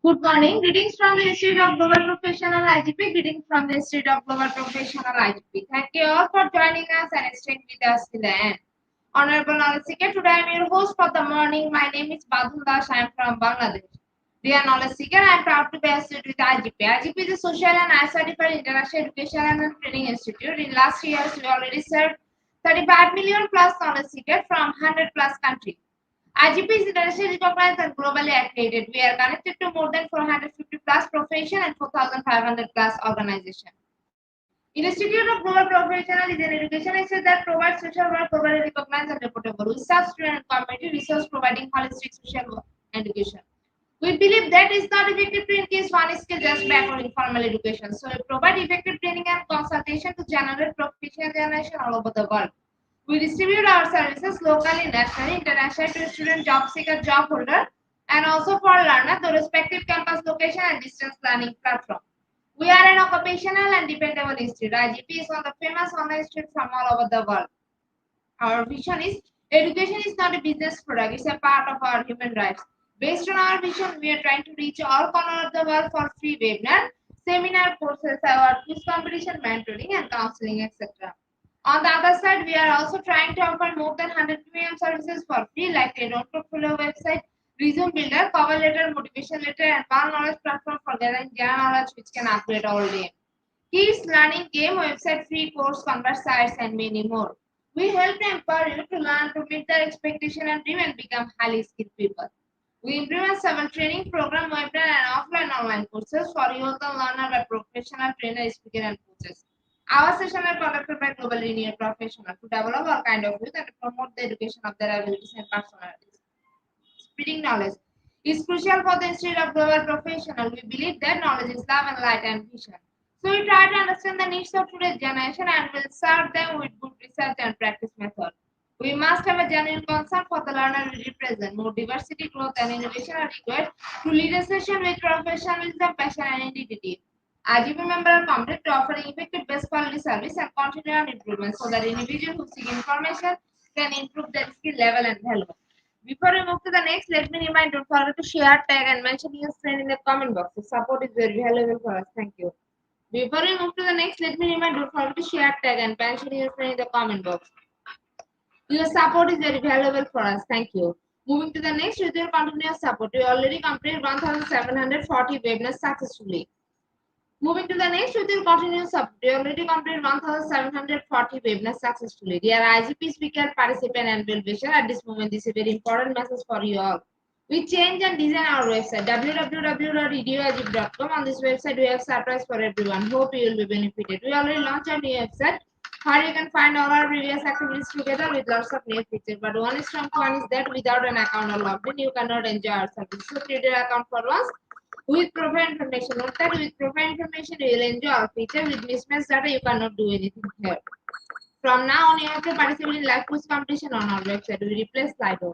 Good morning. Greetings from the Institute of Global Professional IGP. Greetings from the Institute of Global Professional IGP. Thank you all for joining us and staying with us till the end. Honorable Knowledge Seeker, today I am your host for the morning. My name is Badul Das. I am from Bangladesh. Dear Knowledge Seeker, I am proud to be associated with IGP. IGP is a social and I-certified international education and training institute. In last years, we already served 35 million plus knowledge seekers from 100 plus countries. IGP is internationally recognized and globally accredited. We are connected to more than 450 plus profession and 4,500 plus organizations. Institute of Global Professional is an education institute that provides social work globally recognized and reportable. We serve student and community resource providing holistic social work education. We believe that is not effective to increase one skill just by offering formal education. So we provide effective training and consultation to generate professional generation all over the world. We distribute our services locally, nationally, internationally to student, job seeker, job holder, and also for learner, the respective campus location and distance learning platform. We are an occupational and dependable institute. IGP is one of the famous online institutes from all over the world. Our vision is education is not a business product, it's a part of our human rights. Based on our vision, we are trying to reach all corners of the world for free webinar, seminar courses, award, quiz competition, mentoring, and counseling, etc. On the other side, we are also trying to offer more than 100 premium services for free, like a note portfolio website, resume builder, cover letter, motivation letter, and one knowledge platform for gathering general knowledge which can upgrade all day. Kids learning game website, free course, convert sites, and many more. We help to empower you to learn to meet their expectation and dream and become highly skilled people. We implement several training program, webinar, and offline online courses for youth and learner by professional trainer, speaker, and coaches. Our sessions are conducted by global linear professionals to develop all kind of youth and promote the education of their abilities and personalities. Spreading knowledge is crucial for the Institute of Global Professional. We believe that knowledge is love and light and vision. So we try to understand the needs of today's generation and will serve them with good research and practice method. We must have a genuine concern for the learner we represent. More diversity, growth, and innovation are required to lead a session with professionalism, passion, and integrity. IGP members are committed to offering effective best quality service and continue on improvement so that individuals who seek information can improve their skill level and value. Before we move to the next, let me remind don't forget to share, tag, and mention your friend in the comment box. The support is very valuable for us. Thank you. Before we move to the next, let me remind don't forget to share, tag, and mention your friend in the comment box. Your support is very valuable for us. Thank you. Moving to the next, with your continuous support, we already completed 1,740 webinars successfully. Moving to the next, with your continuous support, we already completed 1,740 webinars successfully. Dear IGP speaker, participant, and well-wisher, at this moment, this is a very important message for you all. We change and design our website www.eduigp.com. On this website, we have surprise for everyone. Hope you will be benefited. We already launched a new website where you can find all our previous activities together with lots of new features. But one strong point is that without an account or login, you cannot enjoy our service. So create an account for once with profile information. Note that with profile information, you will enjoy our feature. With mismatched data, you cannot do anything here. From now on, you have to participate in live quiz competition on our website. We replace Slido.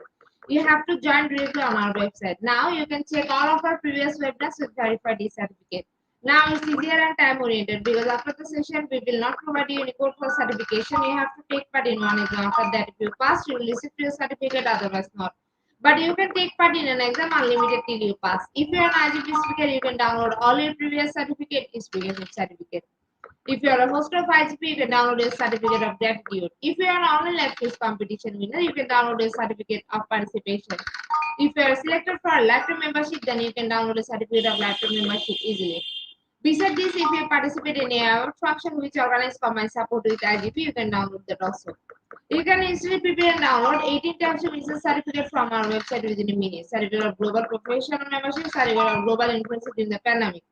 You have to join directly on our website. Now you can check all of our previous webinars with verified certificate. Now it's easier and time oriented because after the session we will not provide you any code for certification. You have to take part in one exam. After that, if you pass, you will receive your certificate, otherwise not. But you can take part in an exam unlimited till you pass. If you are an IGP speaker, you can download all your previous certificate is speakership certificate. If you are a host of IGP, you can download a certificate of gratitude. If you are an online live quiz competition winner, you can download a certificate of participation. If you are selected for a lifetime membership, then you can download a certificate of lifetime membership easily. Besides this, if you participate in a award function which organizes combined support with IGP, you can download that also. You can easily prepare and download 18 types of business certificate from our website within a minute. Certificate of global professional membership, certificate of global influencer during the pandemic,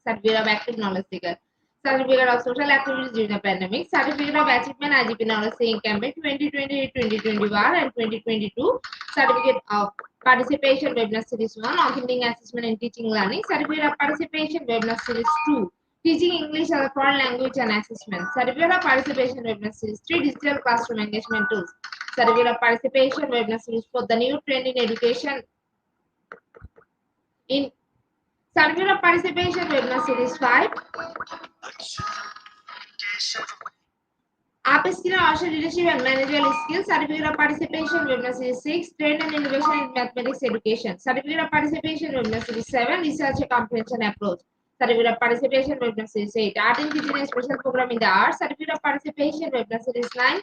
certificate of active knowledge seeker, certificate of social activities during the pandemic, certificate of achievement IGP knowledge seeking campaign 2020, 2021, and 2022, certificate of participation webinar series 1, authentic assessment in teaching learning, certificate of participation webinar series 2, teaching English as a foreign language and assessment, certificate of participation webinar series 3, digital classroom engagement tools, certificate of participation webinar series 4, the new trend in education in certificate of participation webinar series 5, Up skill and also leadership and managerial skills. Certificate of participation webinar series 6. Trend and innovation in mathematics education. Certificate of participation webinar series 7. Research and comprehension approach. Certificate of participation webinar series 8. Art and teaching and special program in the arts. Certificate of participation webinar series 9.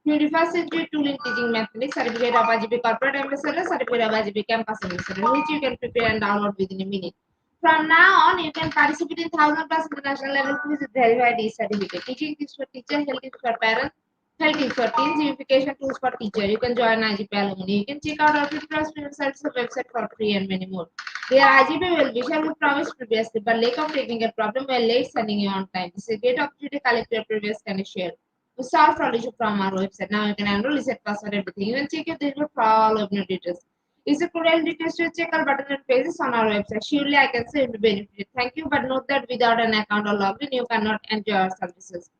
21st century tool in teaching mathematics. Certificate of IGP corporate ambassador. Certificate of IGP campus ambassador, which you can prepare and download within a minute. From now on, you can participate in 1,000+ international level quiz with verified certificate. Teaching tips for teacher, health tips for parents, health tips for teens, unification tools for teacher. You can join IGP alumni. You can check out our 50+ premium services website for free and many more. Dear IGP will be sure we promised previously, but lack of technical problem were late sending you on time. This is a great opportunity to collect your previous kind of share. We solved all issue from our website. Now you can enroll, reset password, everything. You can check your digital for all of your details. Is a cruel request to check our button and pages on our website. Surely I can say it will benefit. Thank you, but note that without an account or login, you cannot enjoy our services.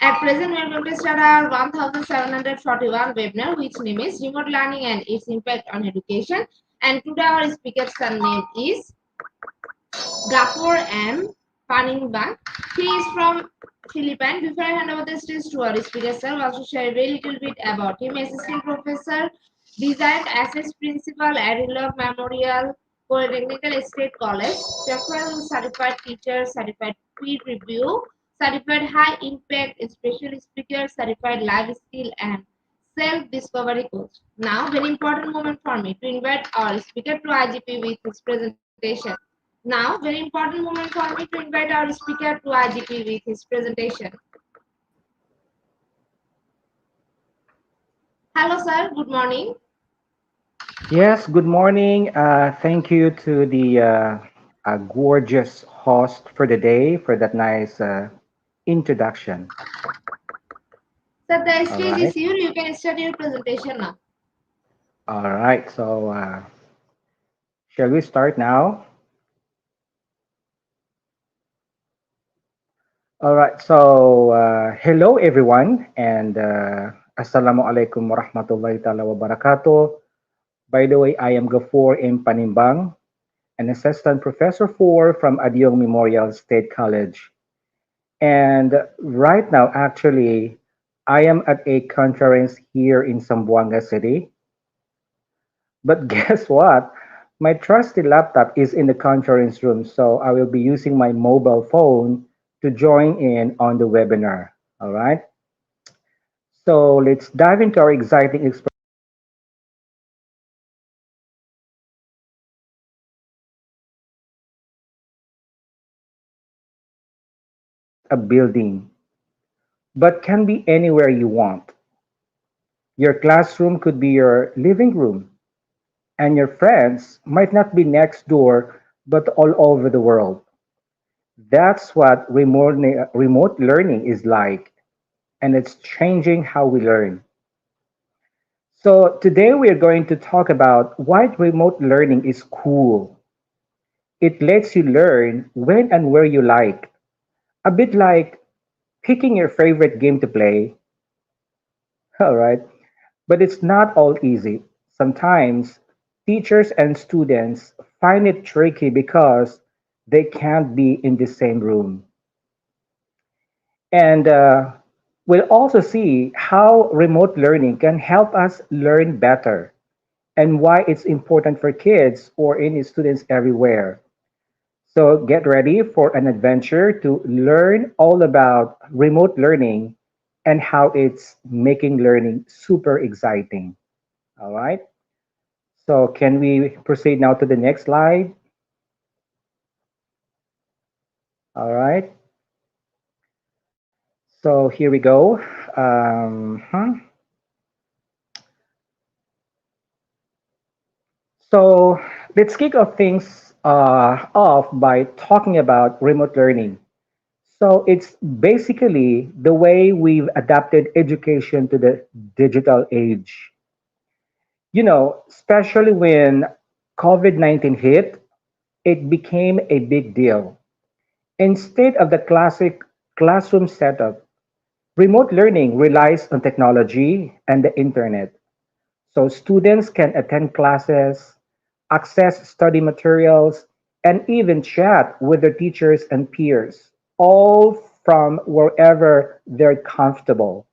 At present, we are going to start our 1741 webinar, which name is Remote Learning and its Impact on Education. And today our speaker's name is Gafur M. Panimbang. He is from Philippines. Before I hand over the stage to our speaker, sir, I will also share a very little bit about him. Assistant Professor, Design Assets Principal at Love Memorial Polytechnical State College, Chakwal Certified Teacher, Certified Peer Review, Certified High Impact Special Speaker, Certified Life Skill and Self-Discovery Coach. Now, very important moment for me to invite our speaker to IGP with his presentation. Now, very important moment for me to invite our speaker to IGP with his presentation. Hello, sir. Good morning. Yes, good morning. Thank you to the gorgeous host for the day for that nice introduction. Sir, the All stage is right. yours. You can start your presentation now. All right. So, shall we start now? All right. So, hello everyone, and assalamu alaikum warahmatullahi taala wabarakatuh. By the way, I am Gafoor M. Panimbang, an assistant professor from Adyong Memorial State College. And right now, actually, I am at a conference here in Zamboanga City. But guess what? My trusty laptop is in the conference room, so I will be using my mobile phone to join in on the webinar. All right. So let's dive into our exciting experience. A building, but can be anywhere you want. Your classroom could be your living room, and your friends might not be next door, but all over the world. That's what remote learning is like, and it's changing how we learn. So, today we are going to talk about why remote learning is cool. It lets you learn when and where you like, a bit like picking your favorite game to play. All right. But it's not all easy. Sometimes teachers and students find it tricky because they can't be in the same room. And we'll also see how remote learning can help us learn better and why it's important for kids or any students everywhere. So get ready for an adventure to learn all about remote learning and how it's making learning super exciting. All right. So can we proceed now to the next slide? All right. So here we go. So let's kick off things off by talking about remote learning. So it's basically the way we've adapted education to the digital age. Especially when COVID-19 hit, it became a big deal. Instead of the classic classroom setup, remote learning relies on technology and the internet. So students can attend classes, access study materials, and even chat with their teachers and peers, all from wherever they're comfortable,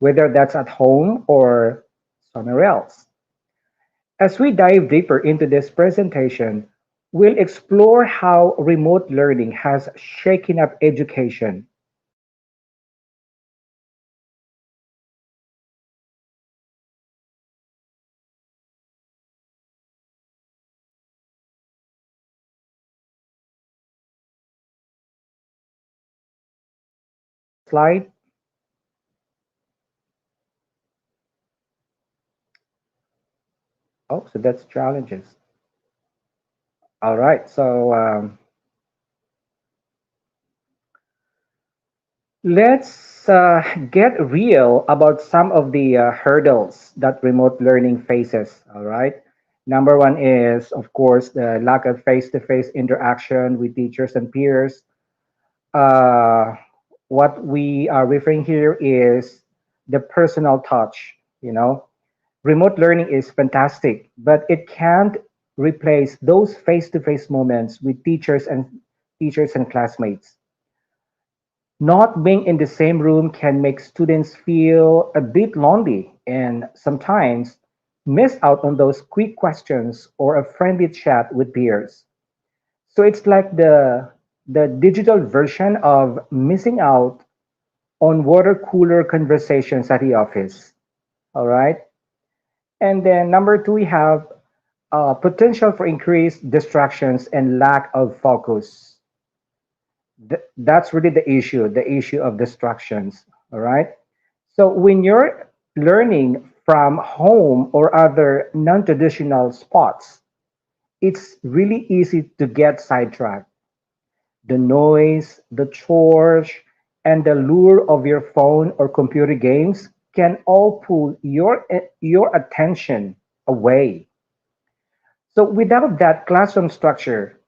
whether that's at home or somewhere else. As we dive deeper into this presentation, we'll explore how remote learning has shaken up education. Slide. Oh, so that's challenges. All right. Let's get real about some of the hurdles that remote learning faces. All right. Number one is, of course, the lack of face to face interaction with teachers and peers. Uh, what we are referring here is the personal touch. Remote learning is fantastic, but it can't replace those face to face moments with teachers and classmates. Not being in the same room can make students feel a bit lonely and sometimes miss out on those quick questions or a friendly chat with peers. So it's like the digital version of missing out on water cooler conversations at the office. All right. And then number two, we have potential for increased distractions and lack of focus. That's really the issue of distractions. All right. So when you're learning from home or other non-traditional spots, it's really easy to get sidetracked. The noise, the chores, and the lure of your phone or computer games can all pull your attention away. So without that classroom structure,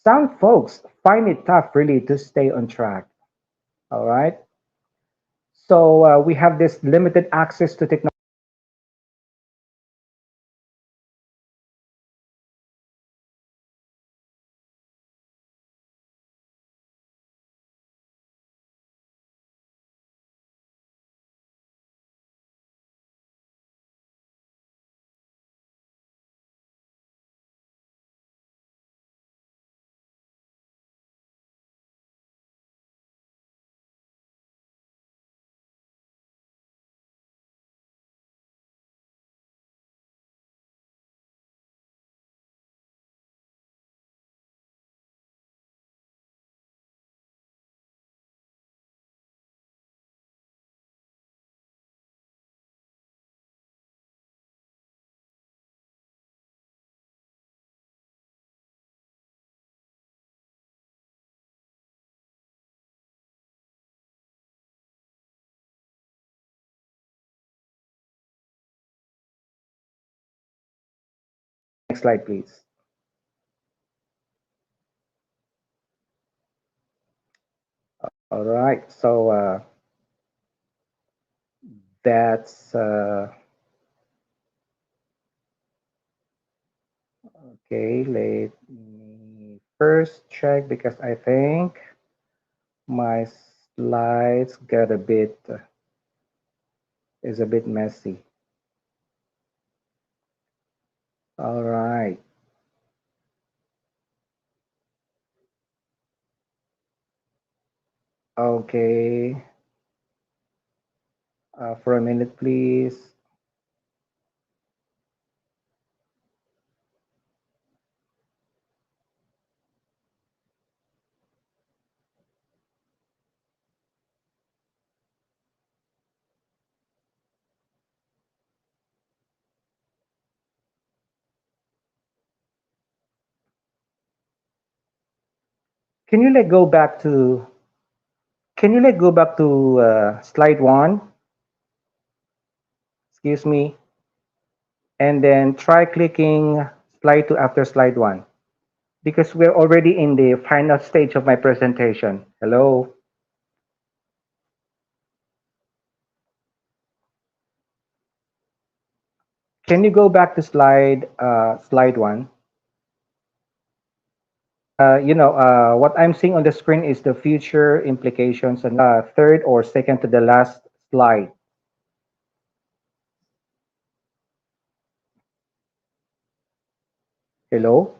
some folks find it tough really to stay on track. All right. So we have this limited access to technology. Next slide, please. All right. So that's okay. Let me first check because I think my slides got a bit is a bit messy. All right. Okay. For a minute, please. Can you let go back to Can you let go back to slide one? Excuse me, and then try clicking slide two after slide one because we're already in the final stage of my presentation. Hello. Can you go back to slide one? What I'm seeing on the screen is the future implications on the third or second to the last slide. Hello?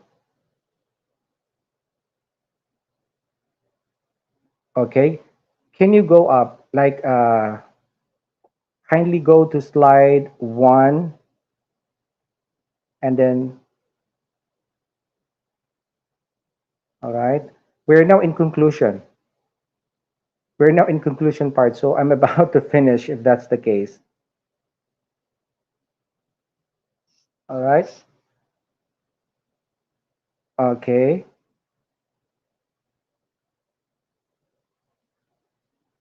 Okay. Can you go up? Kindly go to slide one and then, all right. We're now in conclusion. We're now in conclusion part, so I'm about to finish if that's the case. All right. Okay.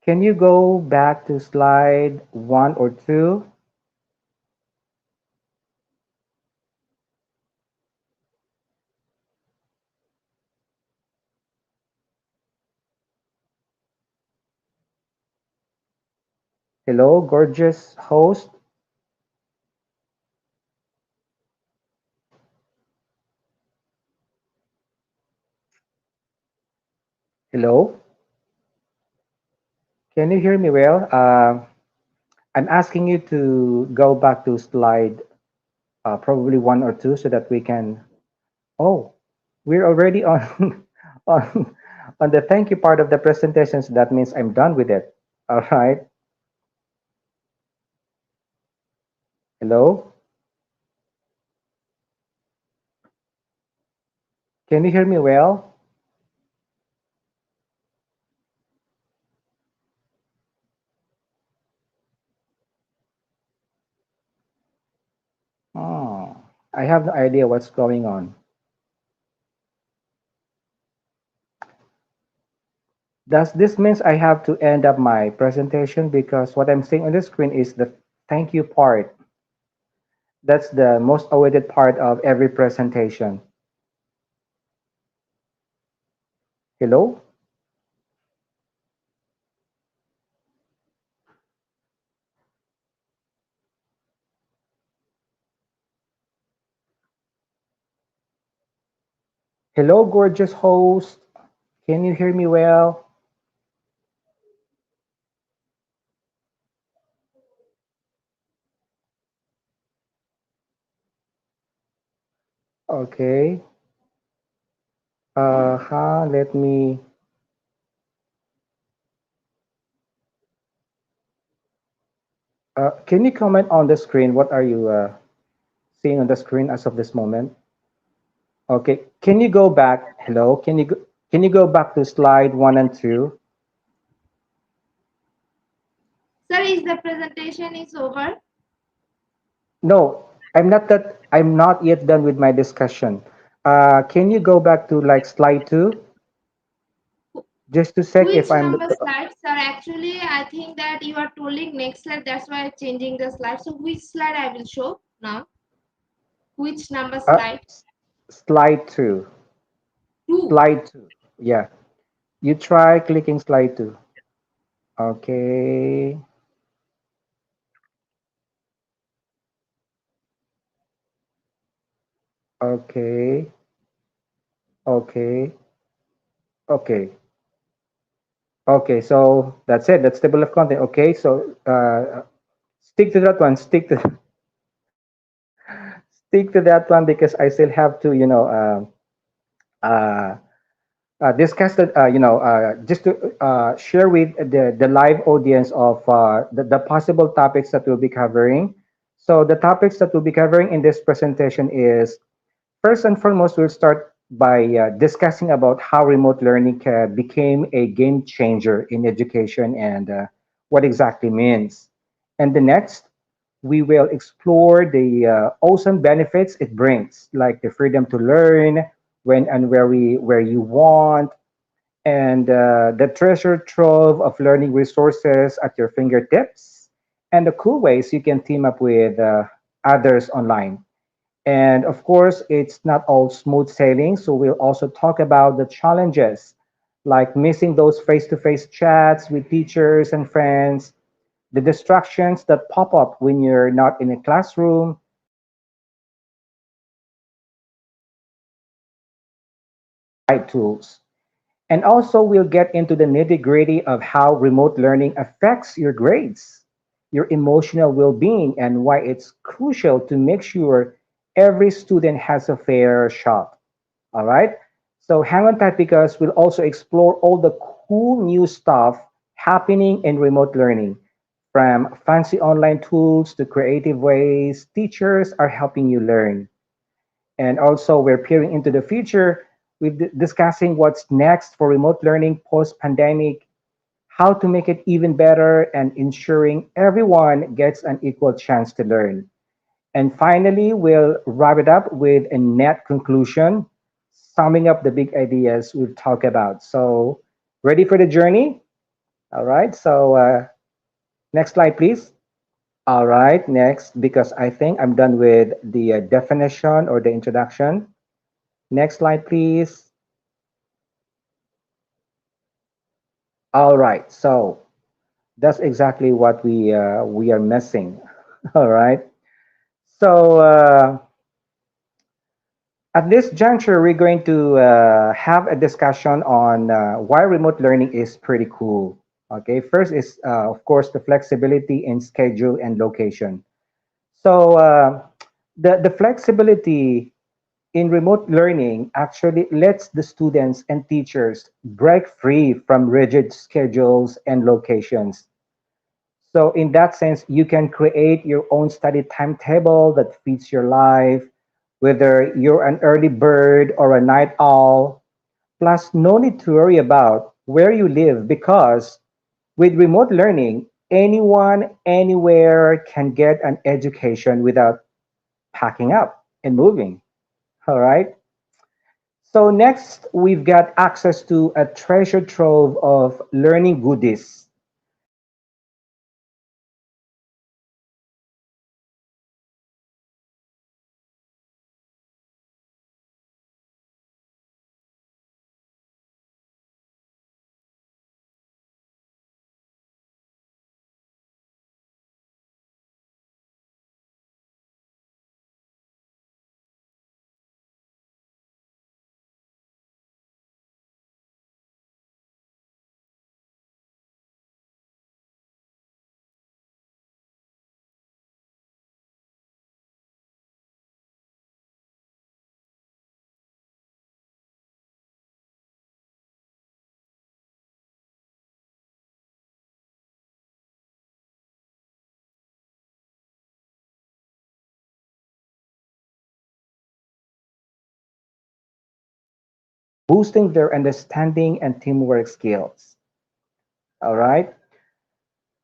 Can you go back to slide one or two? Hello, gorgeous host. Hello. Can you hear me well? I'm asking you to go back to slide probably one or two so that we can. Oh, we're already on on on the thank you part of the presentation. So that means I'm done with it. All right. Hello. Can you hear me well? Oh, I have no idea what's going on. Does this means I have to end up my presentation because what I'm seeing on the screen is the thank you part. That's the most awaited part of every presentation. Hello? Hello, gorgeous host. Can you hear me well? Okay. Let me. Can you comment on the screen? What are you seeing on the screen as of this moment? Okay. Can you go back? Hello. Can you go back to slide one and two? Sir, is the presentation is over? No, I'm not yet done with my discussion. Can you go back to like slide two just to check if Which I'm number slide, sir? Actually, I think that you are trolling next slide. That's why I'm changing the slide. So which slide I will show now? Which number uh, slide? slide two? Two. Slide two. Yeah. You try clicking slide two. Okay. Okay. Okay. Okay. Okay. So that's it. That's table of content. Okay. So stick to that one. Stick to that one because I still have to, uh, discuss that, just to share with the live audience of the possible topics that we'll be covering. So the topics that we'll be covering in this presentation is first and foremost, we'll start by discussing about how remote learning became a game changer in education and what exactly means. And the next, we will explore the awesome benefits it brings, like the freedom to learn when and where you want, and the treasure trove of learning resources at your fingertips, and the cool ways you can team up with others online. And of course, it's not all smooth sailing. So we'll also talk about the challenges like missing those face to face chats with teachers and friends, the distractions that pop up when you're not in a classroom, right tools. And also, we'll get into the nitty gritty of how remote learning affects your grades, your emotional well being, and why it's crucial to make sure every student has a fair shot. All right? So, hang on tight because we'll also explore all the cool new stuff happening in remote learning, from fancy online tools to creative ways teachers are helping you learn. And also, we're peering into the future with discussing what's next for remote learning post pandemic, how to make it even better, and ensuring everyone gets an equal chance to learn. And finally, we'll wrap it up with a net conclusion, summing up the big ideas we've talked about. So, ready for the journey? All right. So, next slide, please. All right. Next, because I think I'm done with the definition or the introduction. Next slide, please. All right, so that's exactly what we are missing. All right, so at this juncture, we're going to have a discussion on why remote learning is pretty cool. Okay, first is of course the flexibility in schedule and location. So the flexibility in remote learning actually lets the students and teachers break free from rigid schedules and locations. So in that sense, you can create your own study timetable that fits your life, whether you're an early bird or a night owl. Plus, no need to worry about where you live because with remote learning, anyone, anywhere can get an education without packing up and moving. All right. So next, we've got access to a treasure trove of learning goodies. Boosting their understanding and teamwork skills. All right.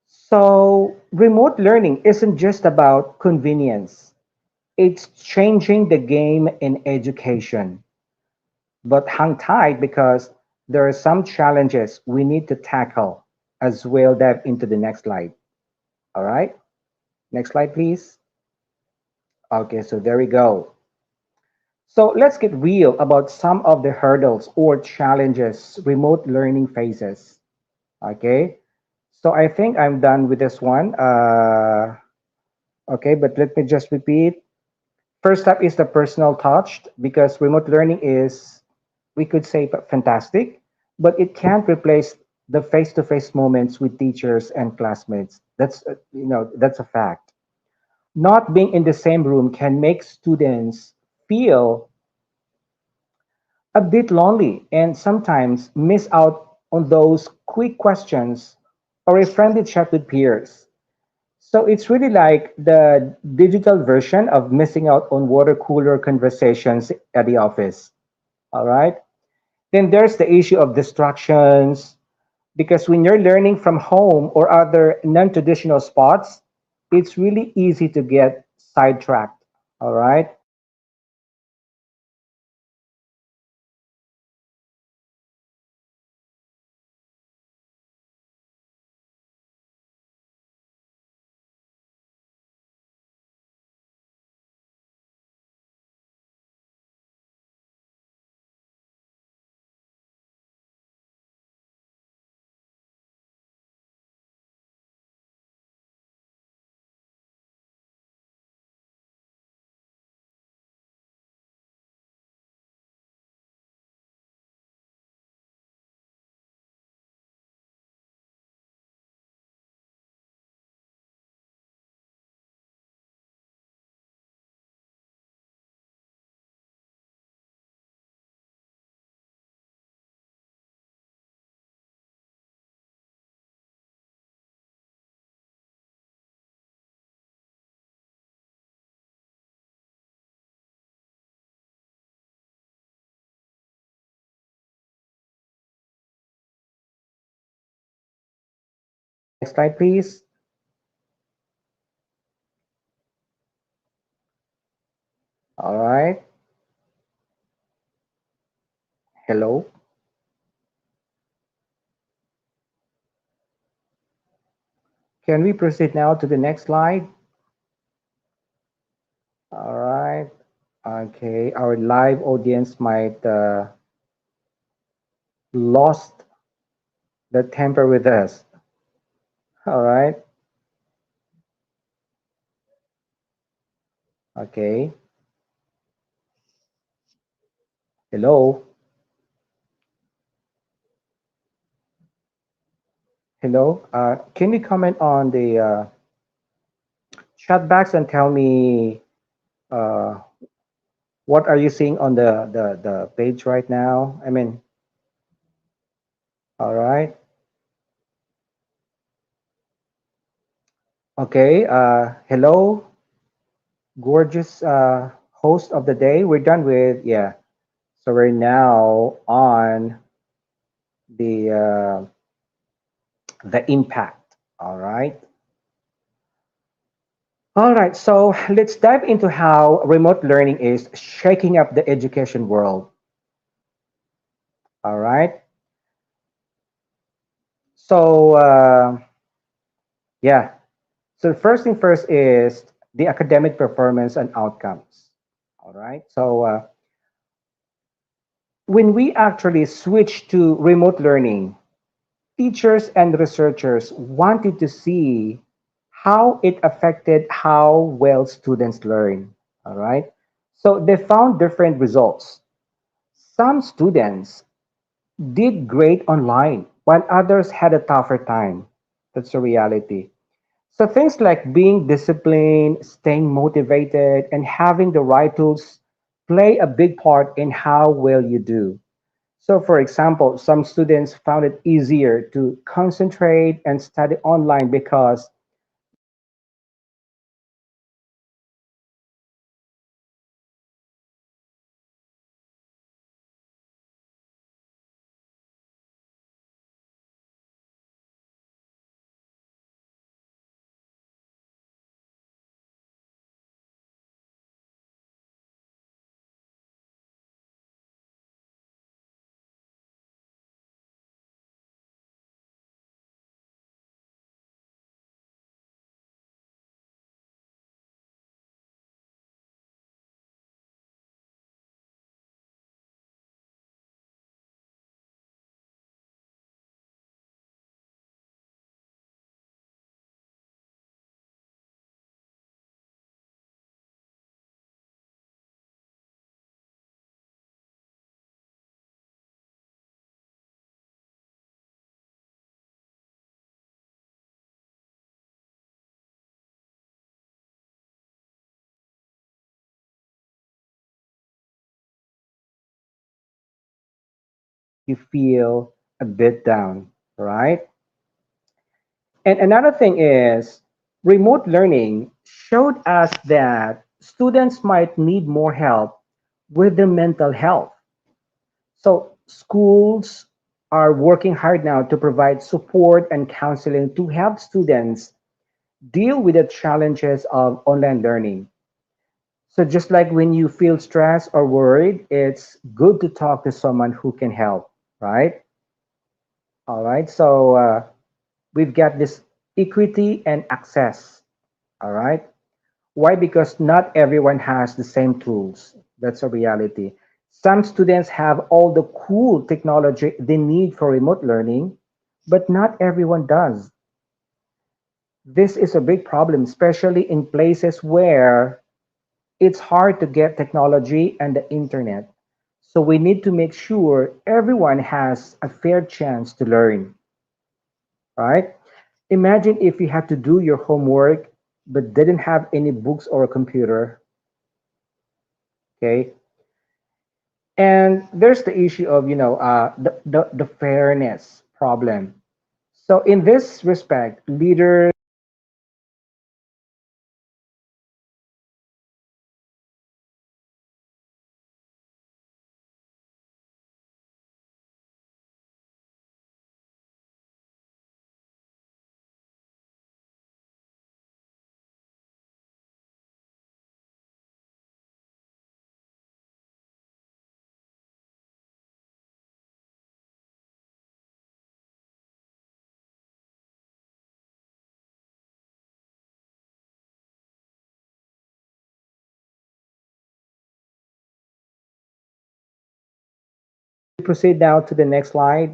So, remote learning isn't just about convenience, it's changing the game in education. But hang tight because there are some challenges we need to tackle as we'll dive into the next slide. All right. Next slide, please. Okay, so there we go. So, let's get real about some of the hurdles or challenges remote learning faces. Okay. So I think I'm done with this one. Okay, but let me just repeat. First up is the personal touch because remote learning is, we could say, fantastic, but it can't replace the face-to-face moments with teachers and classmates. That's a fact. Not being in the same room can make students feel a bit lonely and sometimes miss out on those quick questions or a friendly chat with peers. So it's really like the digital version of missing out on water cooler conversations at the office. All right. Then there's the issue of distractions because when you're learning from home or other non traditional spots, it's really easy to get sidetracked. All right. Next slide, please. All right. Hello. Can we proceed now to the next slide? All right. Okay. Our live audience might lost the temper with us. All right. Okay. Hello. Hello. Can you comment on the chat box and tell me uh, what are you seeing on the page right now? I mean, all right. Okay. Hello, gorgeous host of the day. We're done with, yeah. So we're now on the impact. All right. All right. So let's dive into how remote learning is shaking up the education world. All right. So yeah. So first thing first is the academic performance and outcomes. All right. So when we actually switch to remote learning, teachers and researchers wanted to see how it affected how well students learn. All right. So they found different results. Some students did great online, while others had a tougher time. That's a reality. So things like being disciplined, staying motivated, and having the right tools play a big part in how well you do. So, for example, some students found it easier to concentrate and study online because you feel a bit down, right? And another thing is remote learning showed us that students might need more help with their mental health. So schools are working hard now to provide support and counseling to help students deal with the challenges of online learning. So just like when you feel stressed or worried, it's good to talk to someone who can help, right? All right. So we've got this equity and access. All right. Why? Because not everyone has the same tools. That's a reality. Some students have all the cool technology they need for remote learning, but not everyone does. This is a big problem, especially in places where it's hard to get technology and the internet. So we need to make sure everyone has a fair chance to learn, right? Imagine if you had to do your homework but didn't have any books or a computer, okay? And there's the issue of, the fairness problem. So in this respect, leaders proceed now to the next slide?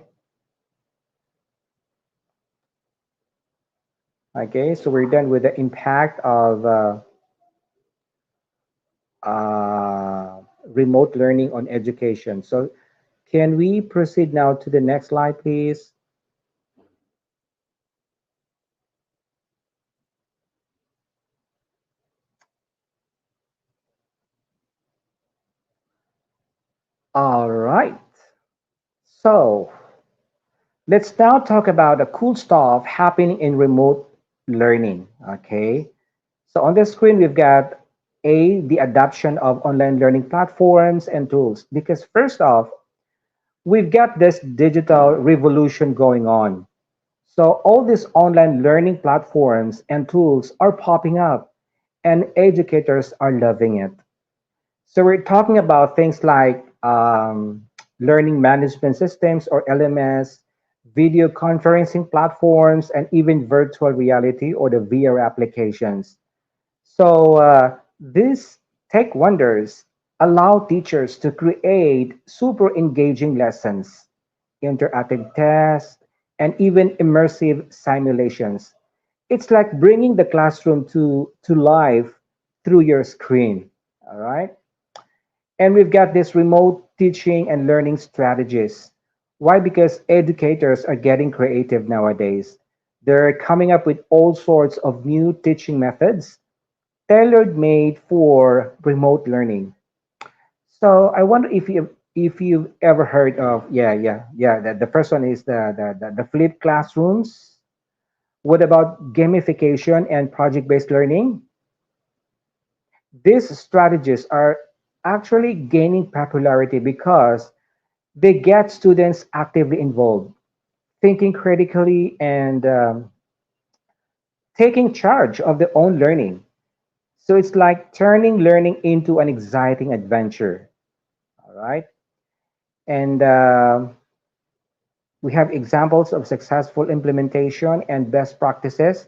Okay, so we're done with the impact of remote learning on education. So can we proceed now to the next slide, please? All right. So let's now talk about the cool stuff happening in remote learning. Okay. So on the screen, we've got the adoption of online learning platforms and tools. Because first off, we've got this digital revolution going on. So all these online learning platforms and tools are popping up, and educators are loving it. So we're talking about things like learning management systems or LMS, video conferencing platforms, and even virtual reality or the VR applications. So these tech wonders allow teachers to create super engaging lessons, interactive tests, and even immersive simulations. It's like bringing the classroom to life through your screen. All right. And we've got this remote teaching and learning strategies. Why? Because educators are getting creative nowadays. They're coming up with all sorts of new teaching methods tailored made for remote learning. So I wonder if you've ever heard of the first one is the flipped classrooms. What about gamification and project-based learning? These strategies are actually gaining popularity because they get students actively involved, thinking critically and taking charge of their own learning. So it's like turning learning into an exciting adventure. All right. And we have examples of successful implementation and best practices.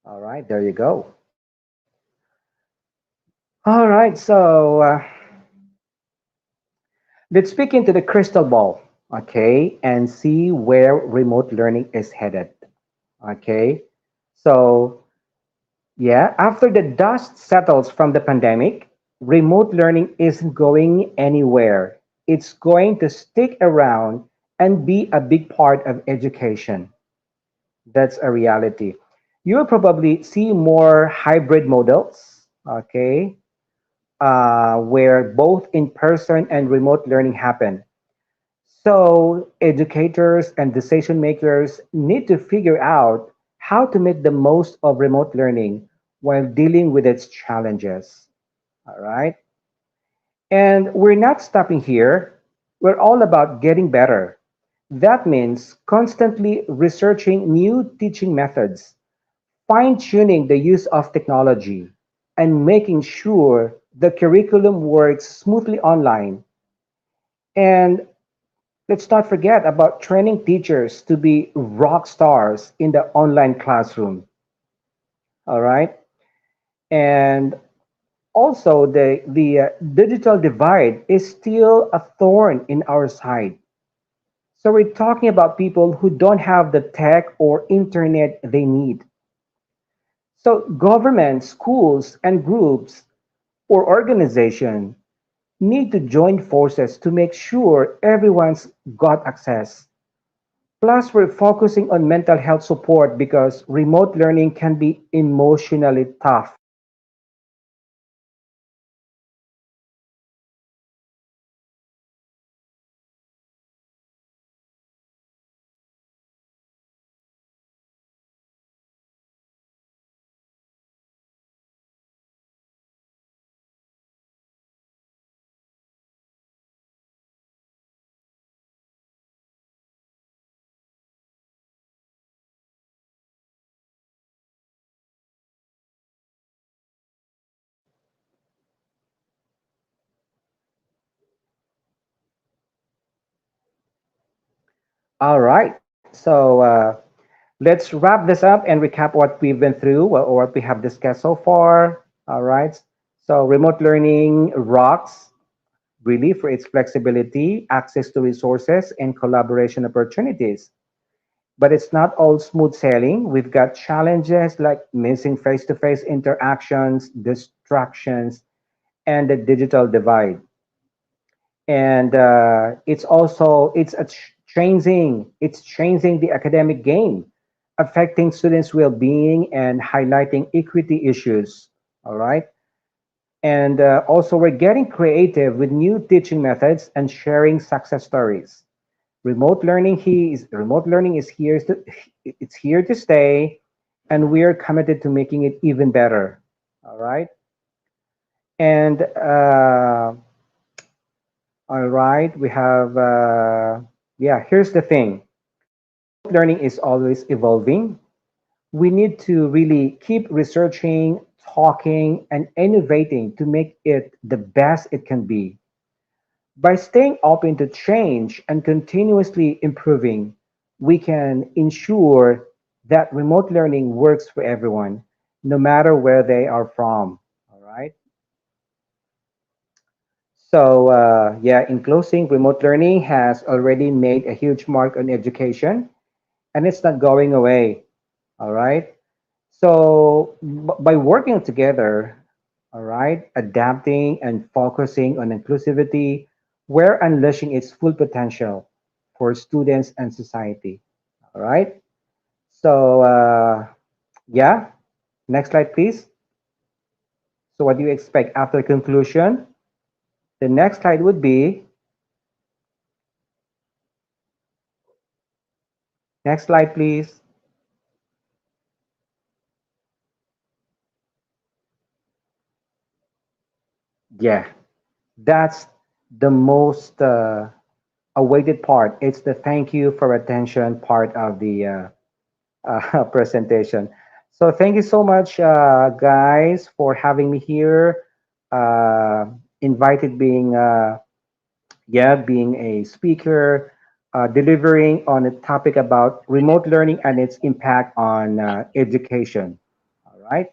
All right, there you go. All right, so let's peek into the crystal ball, okay, and see where remote learning is headed. Okay, so yeah, after the dust settles from the pandemic, remote learning isn't going anywhere. It's going to stick around and be a big part of education. That's a reality. You'll probably see more hybrid models, okay, where both in person and remote learning happen. So, educators and decision makers need to figure out how to make the most of remote learning while dealing with its challenges. All right. And we're not stopping here. We're all about getting better. That means constantly researching new teaching methods, fine tuning the use of technology, and making sure the curriculum works smoothly online. And let's not forget about training teachers to be rock stars in the online classroom. All right. And also, the digital divide is still a thorn in our side. So we're talking about people who don't have the tech or internet they need. So government, schools, and groups or organization need to join forces to make sure everyone's got access. Plus, we're focusing on mental health support because remote learning can be emotionally tough. All right. Let's wrap this up and recap what we've been through or what we have discussed so far. All right. So, remote learning rocks really for its flexibility, access to resources, and collaboration opportunities. But it's not all smooth sailing. We've got challenges like missing face to face interactions, distractions, and the digital divide. And it's changing the academic game, affecting students' well-being and highlighting equity issues. All right. And also, we're getting creative with new teaching methods and sharing success stories. Remote learning is here to it's here to stay, and we're committed to making it even better. All right. And all right, we have yeah. Here's the thing: learning is always evolving. We need to really keep researching, talking, and innovating to make it the best it can be. By staying open to change and continuously improving, we can ensure that remote learning works for everyone, no matter where they are from. All right. Yeah, in closing, remote learning has already made a huge mark on education, and it's not going away. All right. By working together, all right, adapting and focusing on inclusivity, we're unleashing its full potential for students and society. All right. Yeah, next slide, please. So, what do you expect after conclusion? The next slide would be next slide, please. Yeah, that's the most awaited part. It's the thank you for attention part of the presentation. So thank you so much, guys, for having me here. Uh, Invited being, yeah, being a speaker, delivering on a topic about remote learning and its impact on education. All right.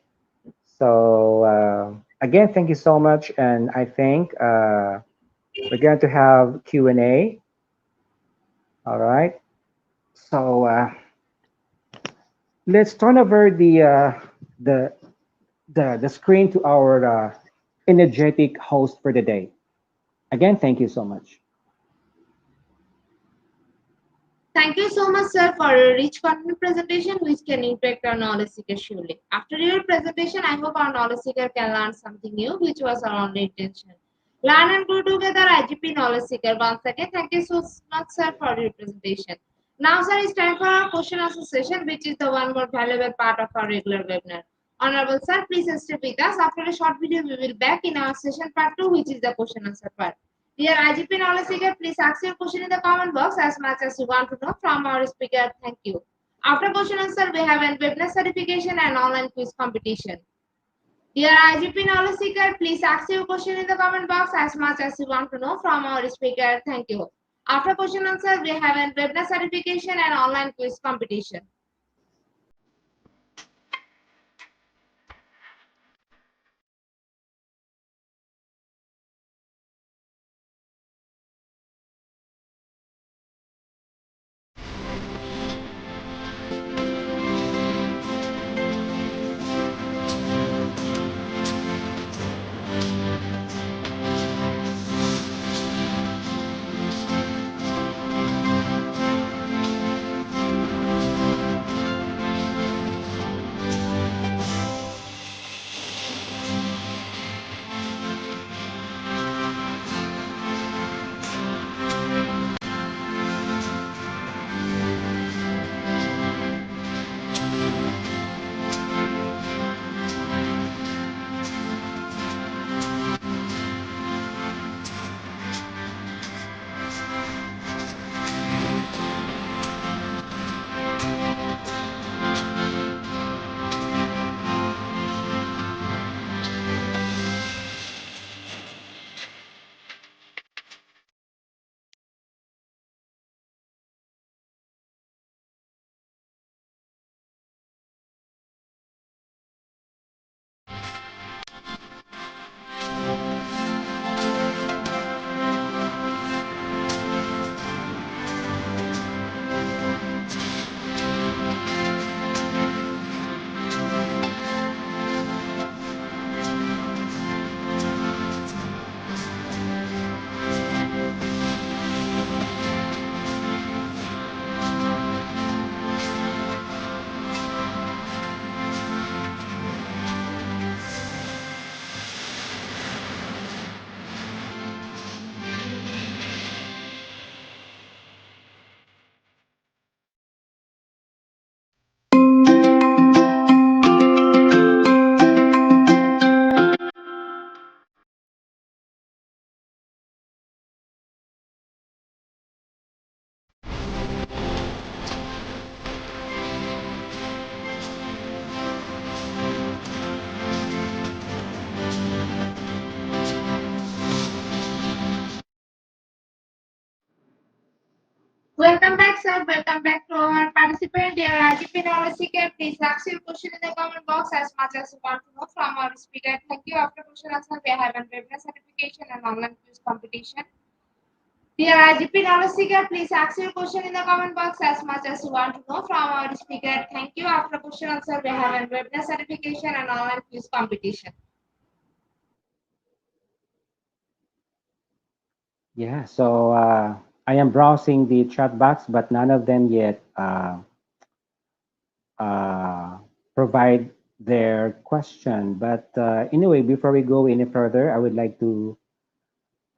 Again, thank you so much, and I think we're going to have Q&A. All right. So let's turn over the the screen to our energetic host for the day. Again, thank you so much. Thank you so much, sir, for your rich content presentation, which can impact our knowledge seeker surely. After your presentation, I hope our knowledge seeker can learn something new, which was our only intention. Learn and grow together, IGP knowledge seeker. Once again, thank you so much, sir, for your presentation. Now, sir, it's time for our question answer session, which is the one more valuable part of our regular webinar. Honorable sir, please stay with us. After a short video, we will back in our session part 2, which is the question answer part. Dear IGP knowledge seeker, please ask your question in the comment box as much as you want to know from our speaker. Thank you. After question answer, we have a webinar certification and online quiz competition. Dear IGP knowledge seeker, please ask your question in the comment box as much as you want to know from our speaker. Thank you. After question answer, we have a webinar certification and online quiz competition. sir. Welcome back to our participant. Dear IGP knowledge seeker, please ask your question in the comment box as much as you want to know from our speaker. Thank you. After question answer, we have a webinar certification and online quiz competition. Dear IGP knowledge seeker, please ask your question in the comment box as much as you want to know from our speaker. Thank you. After question answer, we have a webinar certification and online quiz competition. Yeah, so I am browsing the chat box, but none of them yet uh, provide their question. But anyway, before we go any further, I would like to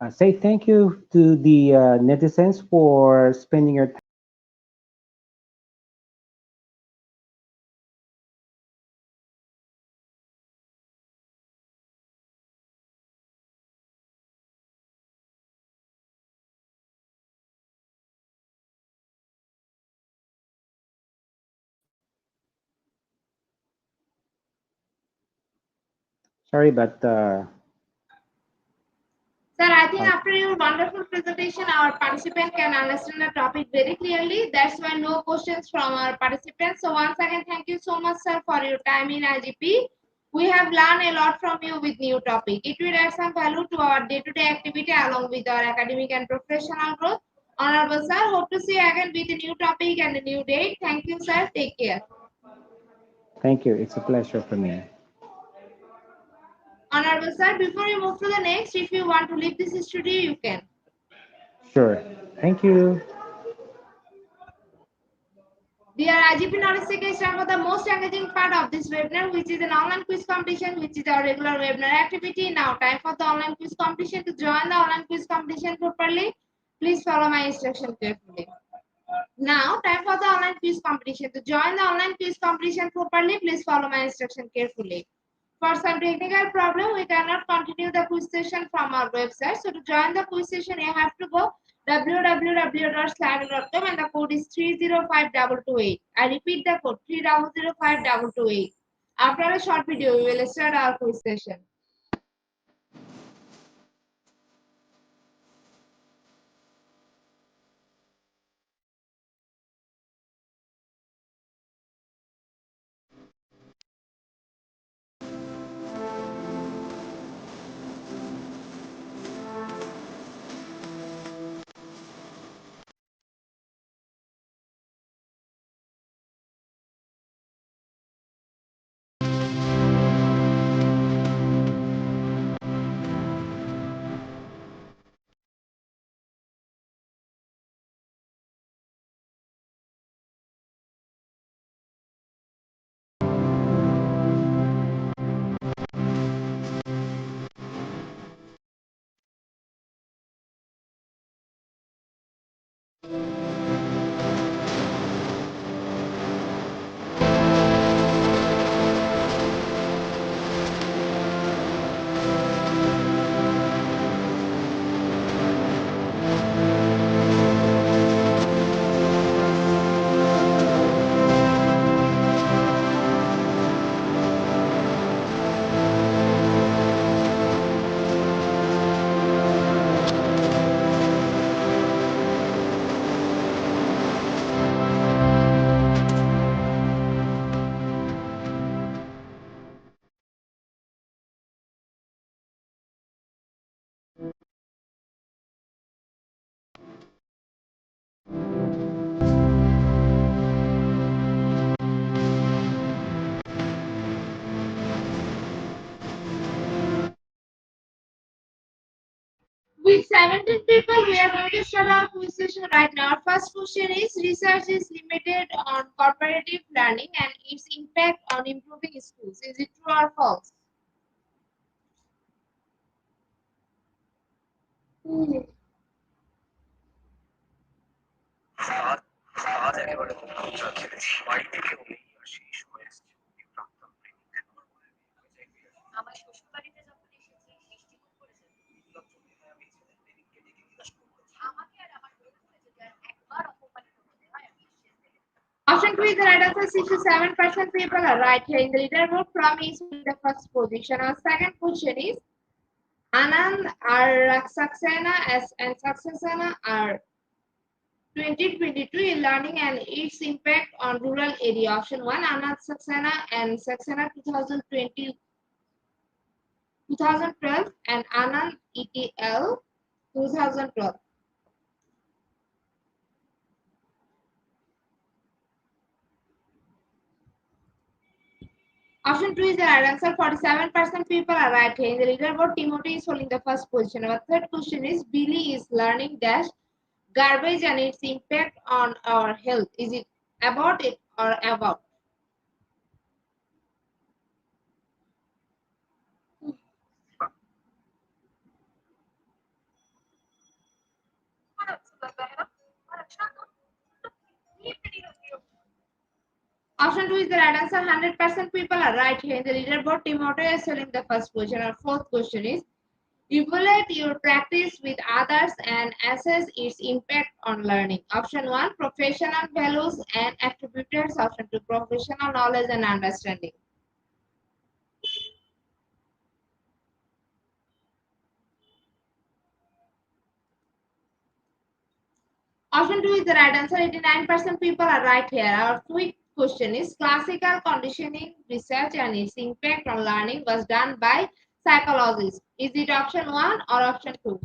say thank you to the netizens for spending your time. Sorry, but Sir, I think uh, after your wonderful presentation, our participant can understand the topic very clearly. That's why no questions from our participants. So once again, thank you so much, sir, for your time in IGP. We have learned a lot from you with new topic. It will add some value to our day-to-day activity along with our academic and professional growth. Honorable sir, hope to see you again with a new topic and a new date. Thank you, sir. Take care. thank you. It's a pleasure for me. Honorable sir, before you move to the next, if you want to leave this studio, you can. Sure. Thank you. Dear IGP Knowledge Seeker is time for the most engaging part of this webinar, which is an online quiz competition, which is our regular webinar activity. Now, time for the online quiz competition. To join the online quiz competition properly, please follow my instruction carefully. Now, time for the online quiz competition. To join the online quiz competition properly, please follow my instruction carefully. For some technical problem, we cannot continue the quiz session from our website. So to join the quiz session, you have to go www.slido.com and the code is 305228. I repeat the code 305228. After a short video, we will start our quiz session. With 17 people, we are going to start our quiz session right now. Our first question is: research is limited on cooperative learning and its impact on improving schools. Is it true or false? আজ একেবারে খুব মজা খেলেছি বাড়ি থেকে বলেই আসি সময় এসছে প্রাক্তন প্রেমিক আমার বলে আমার শ্বশুর বাড়িতে যখন এসেছি মিষ্টি মুখ করেছে আমি ছেলের প্রেমিককে ডেকে জিজ্ঞাসা করবো আমাকে আর আমার বন্ধুকে যদি আর একবার অপমানিত হতে হয় আমি শেষ দেখে Option 2 is the right answer. 67% people are right here in the leaderboard. From is in the first position. Our second question is Anand R. Saxena S. and Saxena R. 2022 e-learning and its impact on rural area. Option 1, Anand Saxena and Saxena 2012 and Anand ETL 2012. Option 2 is the right answer. 47% people are right here. In the leaderboard, Timothy is holding the first position. Our third question is Billy is learning dash garbage and its impact on our health. Is it about it or about? Option 2 is the right answer. 100% people are right here. In the leaderboard, Timothy is holding the first position. Our fourth question is evaluate your practice with others and assess its impact on learning. Option 1, professional values and attributes. Option 2, professional knowledge and understanding. Option 2 is the right answer. 89% people are right here. Our quick question is classical conditioning research and its impact on learning was done by psychologists. Is it option 1 or option 2?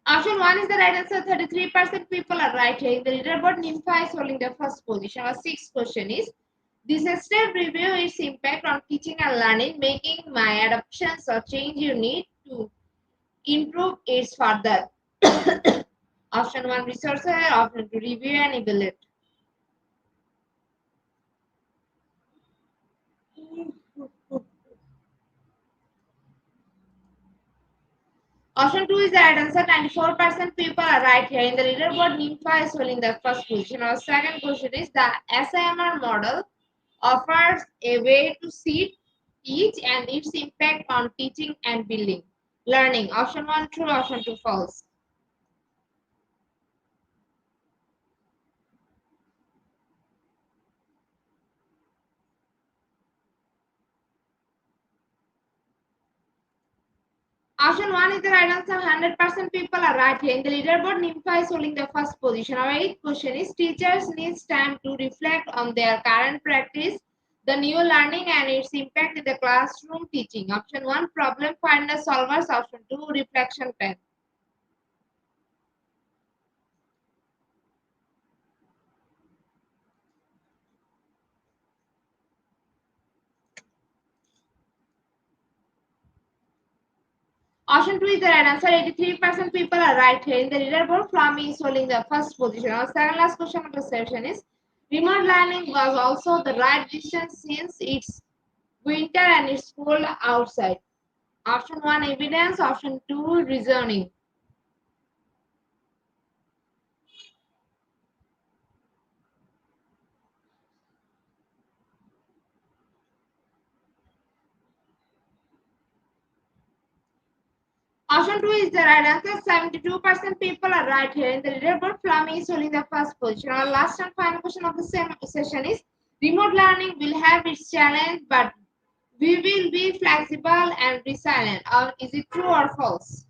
Option 1 is the right answer. 33% people are right here. In the leaderboard, Nympha is holding the first position. Our sixth question is this step review its impact on teaching and learning, making my adoptions or change you need to improve its further. Option 1, resources. Option 2, review and evaluate. Option 2 is the right answer. 94% people are right here. In the leaderboard, Nympha is holding the first position. Our second question is the SIMR model offers a way to see, teach, and its impact on teaching and building. Learning. Option 1 true, option 2 false. Option 1 is the right answer. 100% people are right here. In the leaderboard, Nympha is holding the first position. Our eighth question is teachers needs time to reflect on their current practice, the new learning and its impact in the classroom teaching. Option 1 problem finder solvers. Option 2 reflection time. Option 2 is the right answer. 83% people are right here. In the leaderboard, Flami is holding the first position. Our second last question of the session is remote learning was also the right decision since it's winter and it's cold outside. Option 1 evidence, option 2 reasoning. Option 2 is the right answer. 72% people are right here. In the leaderboard, Flami is holding the first position. Our last and final question of the same session is remote learning will have its challenge, but we will be flexible and resilient. Or is it true or false?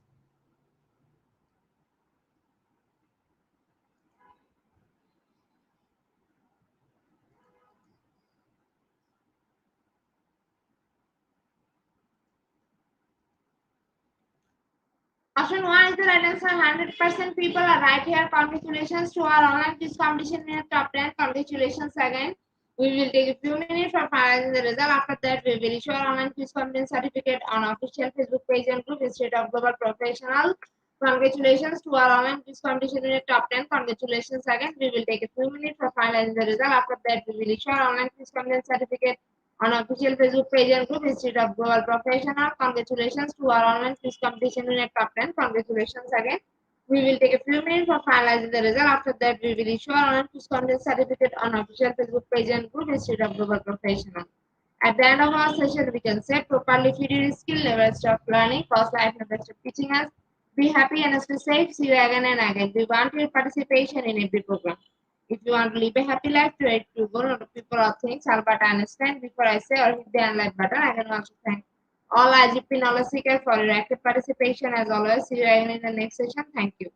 Option 1 is the right answer. 100% people are right here. Congratulations to our online quiz competition in the top 10. Congratulations again. We will take a few minutes for finalizing the result. After that, we will issue our online quiz competition certificate on official Facebook page and group Institute of Global Professional. Congratulations to our online quiz competition in the top 10. Congratulations again. We will take a few minutes for finalizing the result. After that, we will issue our online quiz competition certificate on official Facebook page and group Institute of Global Professional. Congratulations to our online quiz competition in top 10. Congratulations again. We will take a few minutes for finalizing the result. After that, we will issue our online quiz competition certificate on official Facebook page and group Institute of Global Professional. At the end of our session, we can say properly feed your skill, never stop learning, cause life never stop teaching us. Be happy and stay safe. See you again and again. We want your participation in every program. If you want to live a happy life, trade people or people or things, Albert Einstein, before I say or hit the unlike button, I can also thank all IGP knowledge seekers for your active participation as always. See you again in the next session. Thank you.